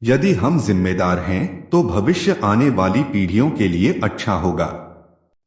यदि हम जिम्मेदार हैं तो भविष्य आने वाली पीढ़ियों के लिए अच्छा होगा।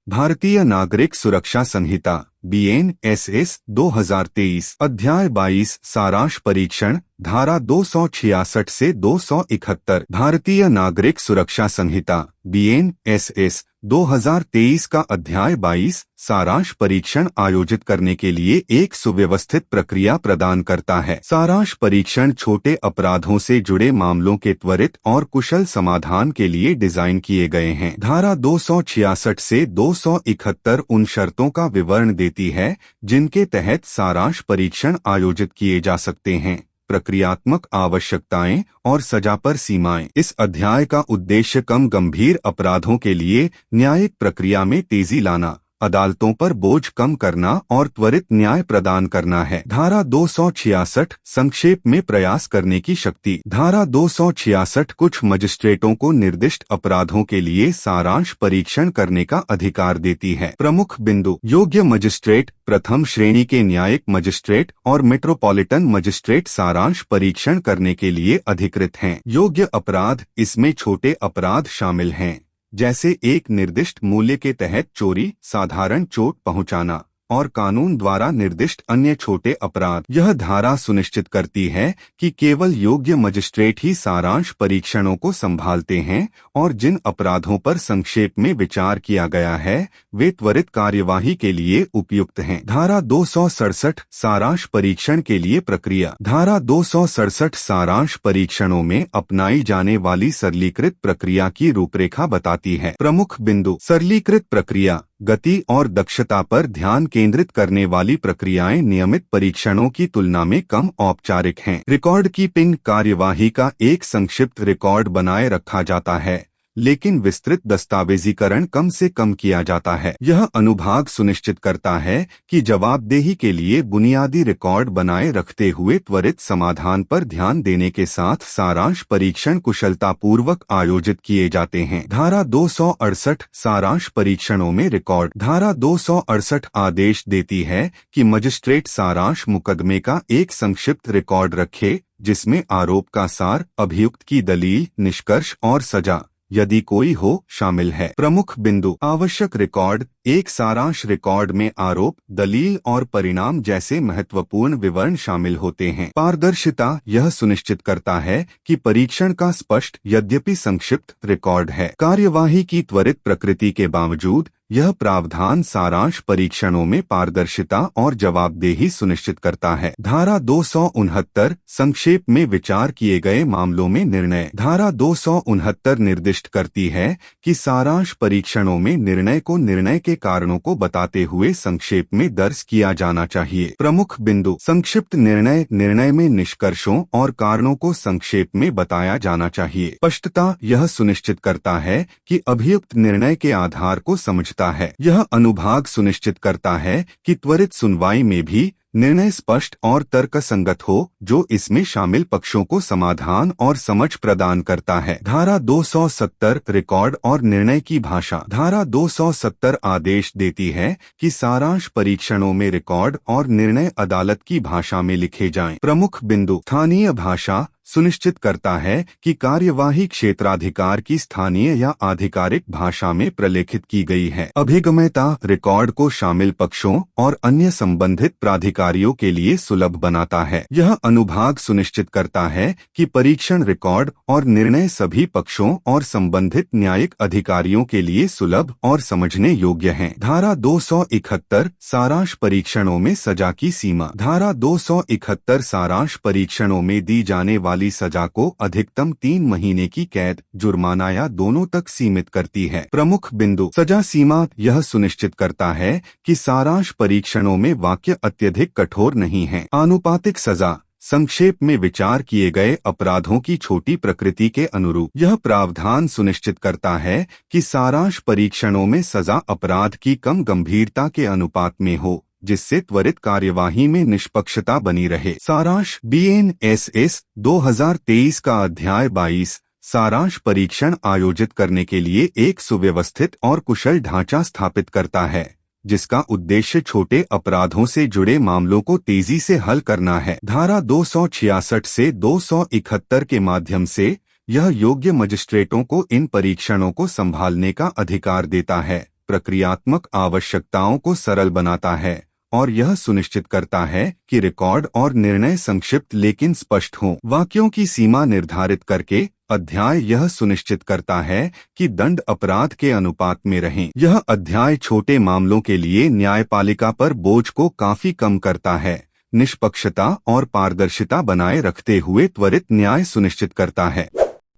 भारतीय नागरिक सुरक्षा संहिता BNSS 2023 अध्याय 22 सारांश परीक्षण धारा 266 से 271। भारतीय नागरिक सुरक्षा संहिता BNSS 2023 का अध्याय 22 सारांश परीक्षण आयोजित करने के लिए एक सुव्यवस्थित प्रक्रिया प्रदान करता है। सारांश परीक्षण छोटे अपराधों से जुड़े मामलों के त्वरित और कुशल समाधान के लिए डिजाइन किए गए हैं। धारा 266 से 271 उन शर्तों का विवरण देती है जिनके तहत सारांश परीक्षण आयोजित किए जा सकते हैं। प्रक्रियात्मक आवश्यकताएं और सजा पर सीमाएं। इस अध्याय का उद्देश्य कम गंभीर अपराधों के लिए न्यायिक प्रक्रिया में तेजी लाना, अदालतों पर बोझ कम करना और त्वरित न्याय प्रदान करना है। धारा 266 संक्षेप में प्रयास करने की शक्ति। धारा 266 कुछ मजिस्ट्रेटों को निर्दिष्ट अपराधों के लिए सारांश परीक्षण करने का अधिकार देती है। प्रमुख बिंदु: योग्य मजिस्ट्रेट, प्रथम श्रेणी के न्यायिक मजिस्ट्रेट और मेट्रोपॉलिटन मजिस्ट्रेट सारांश परीक्षण करने के लिए अधिकृत हैं। योग्य अपराध: इसमें छोटे अपराध शामिल हैं, जैसे एक निर्दिष्ट मूल्य के तहत चोरी, साधारण चोट पहुंचाना और कानून द्वारा निर्दिष्ट अन्य छोटे अपराध। यह धारा सुनिश्चित करती है कि केवल योग्य मजिस्ट्रेट ही सारांश परीक्षणों को संभालते हैं और जिन अपराधों पर संक्षेप में विचार किया गया है वे त्वरित कार्यवाही के लिए उपयुक्त हैं। धारा 267 सारांश परीक्षण के लिए प्रक्रिया। धारा 267 सारांश परीक्षणों में अपनाई जाने वाली सरलीकृत प्रक्रिया की रूपरेखा बताती है। प्रमुख बिंदु: सरलीकृत प्रक्रिया गति और दक्षता पर ध्यान केंद्रित करने वाली प्रक्रियाएं नियमित परीक्षणों की तुलना में कम औपचारिक हैं। रिकॉर्ड कीपिंग: कार्यवाही का एक संक्षिप्त रिकॉर्ड बनाए रखा जाता है, लेकिन विस्तृत दस्तावेजीकरण कम से कम किया जाता है। यह अनुभाग सुनिश्चित करता है कि जवाबदेही के लिए बुनियादी रिकॉर्ड बनाए रखते हुए त्वरित समाधान पर ध्यान देने के साथ सारांश परीक्षण कुशलतापूर्वक आयोजित किए जाते हैं। धारा 268 सारांश परीक्षणों में रिकॉर्ड। धारा 268 आदेश देती है कि मजिस्ट्रेट सारांश मुकदमे का एक संक्षिप्त रिकॉर्ड रखे, जिसमें आरोप का सार, अभियुक्त की दलील, निष्कर्ष और सजा, यदि कोई हो, शामिल है। प्रमुख बिंदु: आवश्यक रिकॉर्ड। एक सारांश रिकॉर्ड में आरोप, दलील और परिणाम जैसे महत्वपूर्ण विवरण शामिल होते हैं। पारदर्शिता: यह सुनिश्चित करता है कि परीक्षण का स्पष्ट यद्यपि संक्षिप्त रिकॉर्ड है। कार्यवाही की त्वरित प्रकृति के बावजूद यह प्रावधान सारांश परीक्षणों में पारदर्शिता और जवाबदेही सुनिश्चित करता है। धारा 269 संक्षेप में विचार किए गए मामलों में निर्णय। धारा 269 निर्दिष्ट करती है कि सारांश परीक्षणों में निर्णय को निर्णय के कारणों को बताते हुए संक्षेप में दर्ज किया जाना चाहिए। प्रमुख बिंदु: संक्षिप्त निर्णय: निर्णय में निष्कर्षों और कारणों को संक्षेप में बताया जाना चाहिए। स्पष्टता: यह सुनिश्चित करता है कि अभियुक्त निर्णय के आधार को समझता है। यह अनुभाग सुनिश्चित करता है कि त्वरित सुनवाई में भी निर्णय स्पष्ट और तर्कसंगत हो, जो इसमें शामिल पक्षों को समाधान और समझ प्रदान करता है। धारा 270 रिकॉर्ड और निर्णय की भाषा। धारा 270 आदेश देती है कि सारांश परीक्षणों में रिकॉर्ड और निर्णय अदालत की भाषा में लिखे जाएं। प्रमुख बिंदु: स्थानीय भाषा सुनिश्चित करता है कि कार्यवाही क्षेत्राधिकार की स्थानीय या आधिकारिक भाषा में प्रलेखित की गई है। अभिगम्यता: रिकॉर्ड को शामिल पक्षों और अन्य संबंधित प्राधिकारियों के लिए सुलभ बनाता है। यह अनुभाग सुनिश्चित करता है कि परीक्षण रिकॉर्ड और निर्णय सभी पक्षों और संबंधित न्यायिक अधिकारियों के लिए सुलभ और समझने योग्य हैं। धारा 271 सारांश परीक्षणों में सजा की सीमा। धारा 271 सारांश परीक्षणों में दी जाने वाली सजा को अधिकतम 3 महीने की कैद, जुर्माना या दोनों तक सीमित करती है। प्रमुख बिंदु: सजा सीमा: यह सुनिश्चित करता है कि सारांश परीक्षणों में वाक्य अत्यधिक कठोर नहीं हैं। आनुपातिक सजा: संक्षेप में विचार किए गए अपराधों की छोटी प्रकृति के अनुरूप। यह प्रावधान सुनिश्चित करता है कि सारांश परीक्षणों में सजा अपराध की कम गंभीरता के अनुपात में हो, जिससे त्वरित कार्यवाही में निष्पक्षता बनी रहे। सारांश BNSS 2023 का अध्याय 22 सारांश परीक्षण आयोजित करने के लिए एक सुव्यवस्थित और कुशल ढांचा स्थापित करता है, जिसका उद्देश्य छोटे अपराधों से जुड़े मामलों को तेजी से हल करना है। धारा 266 से 271 के माध्यम से यह योग्य मजिस्ट्रेटों को इन परीक्षणों को संभालने का अधिकार देता है, प्रक्रियात्मक आवश्यकताओं को सरल बनाता है और यह सुनिश्चित करता है कि रिकॉर्ड और निर्णय संक्षिप्त लेकिन स्पष्ट हों। वाक्यों की सीमा निर्धारित करके अध्याय यह सुनिश्चित करता है कि दंड अपराध के अनुपात में रहें। यह अध्याय छोटे मामलों के लिए न्यायपालिका पर बोझ को काफी कम करता है, निष्पक्षता और पारदर्शिता बनाए रखते हुए त्वरित न्याय सुनिश्चित करता है।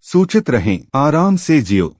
सूचित रहें, आराम से जियो।